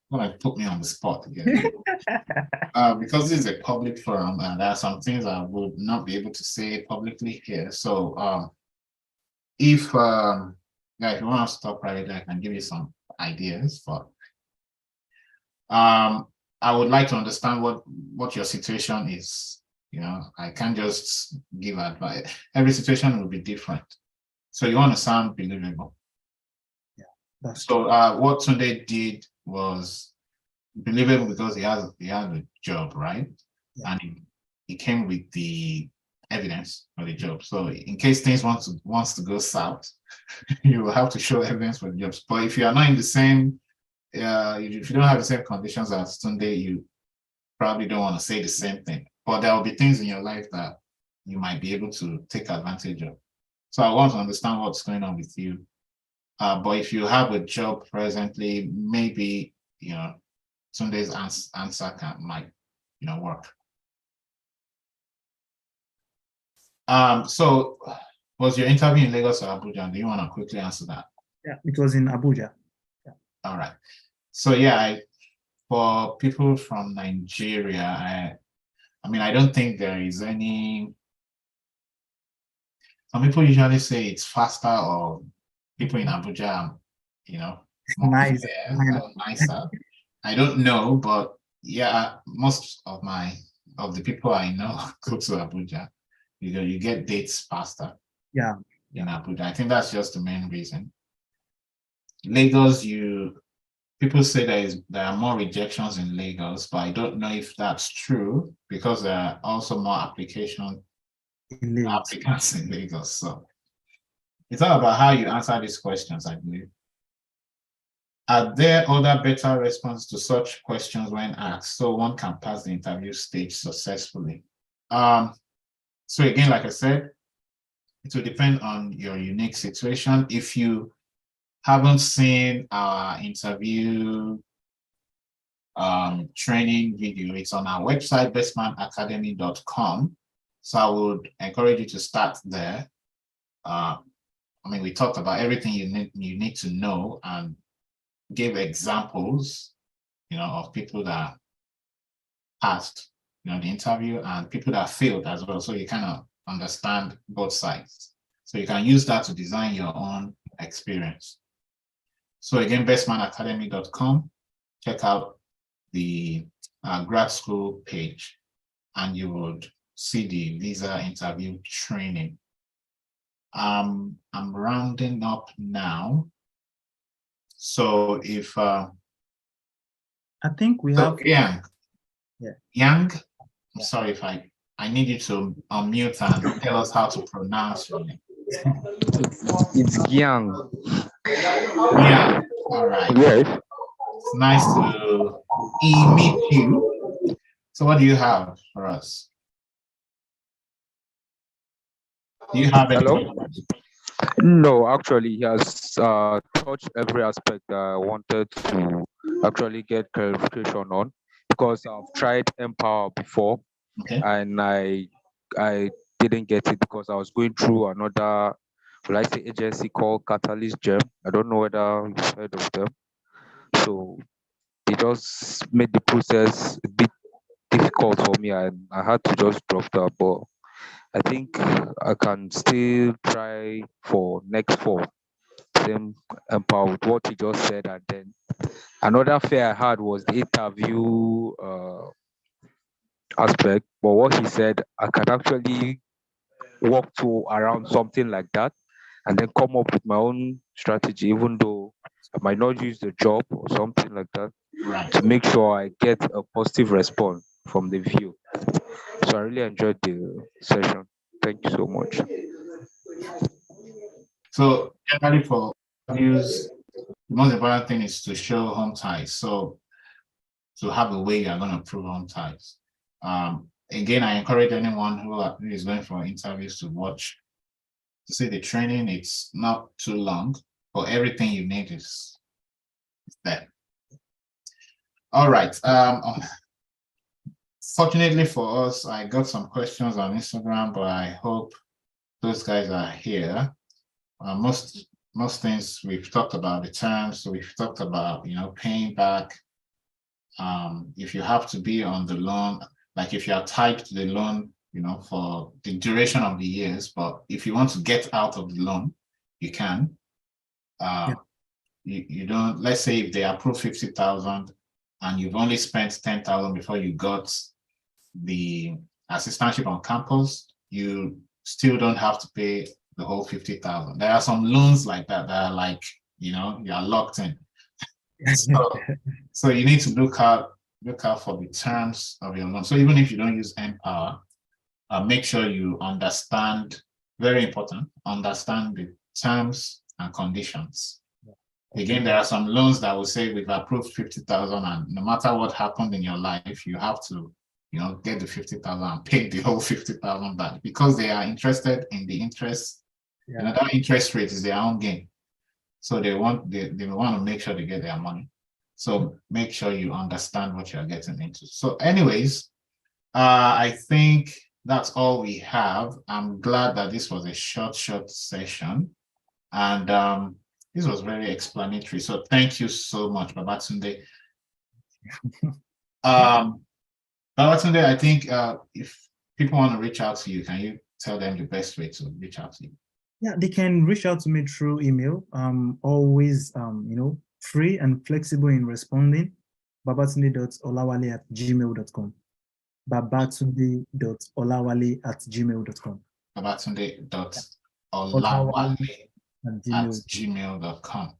Well, put me on the spot again. Because this is a public forum and there are some things I would not be able to say publicly here. So if you want to stop privately, I can give you some ideas, but I would like to understand what your situation is. I can't just give advice. Every situation will be different. So you want to sound believable.
That's
So what Tunde did was believable because he had a job, right?
Yeah.
And he came with the evidence for the job. So in case things wants to go south, you will have to show evidence for the jobs. But if you are not in the same, if you don't have the same conditions as Tunde, you probably don't want to say the same thing. But there will be things in your life that you might be able to take advantage of. So I want to understand what's going on with you. But if you have a job presently, maybe Tunde's answer might work. So was your interview in Lagos or Abuja? Do you want to quickly answer that?
Yeah, it was in Abuja. Yeah.
All right. So yeah, for people from Nigeria, I don't think there is any. Some people usually say it's faster, or people in Abuja, more
Nice.
fair, nicer. I don't know, but yeah, most of the people I know go to Abuja. You get dates faster.
Yeah.
In Abuja. I think that's just the main reason. Lagos, people say there are more rejections in Lagos, but I don't know if that's true because there are also more applicants in Lagos. So it's all about how you answer these questions, I believe. Are there other better responses to such questions when asked so one can pass the interview stage successfully? So again, like I said, it will depend on your unique situation. If you haven't seen our interview training video, it's on our website, bestmanacademy.com. So I would encourage you to start there. We talked about everything you need to know and gave examples, of people that passed, the interview and people that failed as well. So you kind of understand both sides. So you can use that to design your own experience. So again, bestmanacademy.com, check out the grad school page and you would see the visa interview training. I'm rounding up now. So if
I think we
so
have.
Yang,
Yeah.
Yang, I'm
Yeah.
sorry if I need you to unmute and tell us how to pronounce your name.
It's Yang.
Yeah. All right.
Yes.
It's nice to meet you. So what do you have for us? Do you have any
Hello?
questions?
No, actually, he has touched every aspect that I wanted to actually get clarification on, because I've tried Empower before
Okay.
and I didn't get it because I was going through another, will I say, agency called Catalyst Gem. I don't know whether you've heard of them. So it just made the process a bit difficult for me, and I had to just drop that. But I think I can still try for next fall, same Empower with what he just said. And then another fear I had was the interview aspect. But what he said, I can actually work to around something like that and then come up with my own strategy, even though I might not use the job or something like that,
Right.
to make sure I get a positive response from the view. So I really enjoyed the session. Thank you so much.
So generally for views, the most important thing is to show home ties. So to have a way you are going to prove home ties. Again, I encourage anyone who is going for interviews to watch, to see the training. It's not too long, but everything you need is there. All right. Fortunately for us, I got some questions on Instagram, but I hope those guys are here. Most things we've talked about, the terms, so we've talked about, paying back. If you have to be on the loan, like if you are tied to the loan, for the duration of the years, but if you want to get out of the loan, you can. You don't, let's say if they approve 50,000 and you've only spent 10,000 before you got the assistantship on campus, you still don't have to pay the whole 50,000. There are some loans like that are like, you are locked in. So you need to look out for the terms of your loan. So even if you don't use Empower, make sure you understand, very important, understand the terms and conditions. Again, there are some loans that will say we've approved 50,000, and no matter what happened in your life, you have to, get the 50,000 and pay the whole 50,000 back, because they are interested in the interest. That interest rate is their own gain. So they want to make sure they get their money. So make sure you understand what you're getting into. So anyways, I think that's all we have. I'm glad that this was a short session. And this was very explanatory. So thank you so much, Babatunde. Babatunde, I think if people want to reach out to you, can you tell them the best way to reach out to you?
Yeah, they can reach out to me through email. Always, free and flexible in responding. babatunde.olawale@gmail.com. babatunde.olawale@gmail.com.
babatunde.olawale@gmail.com.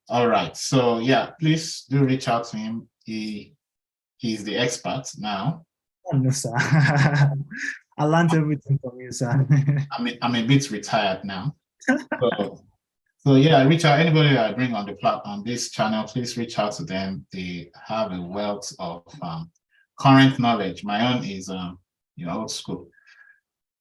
All right. So yeah, please do reach out to him. He's the expert now.
Oh, no, sir. I learned everything from you, sir.
I'm a bit retired now. So yeah, reach out. Anybody that I bring on this channel, please reach out to them. They have a wealth of current knowledge. My own is old school.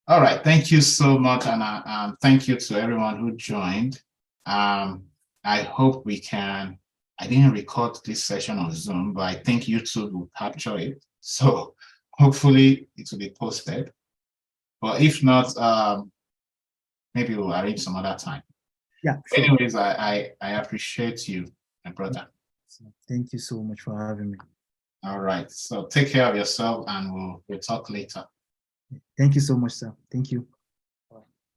All right, thank you so much, and thank you to everyone who joined. I hope we can. I didn't record this session on Zoom, but I think YouTube will capture it. So hopefully it will be posted. But if not, maybe we'll arrange some other time.
Yeah. Sure.
Anyways, I appreciate you, my brother.
Thank you so much for having me.
All right. So take care of yourself, and we'll talk later.
Thank you so much, sir. Thank you.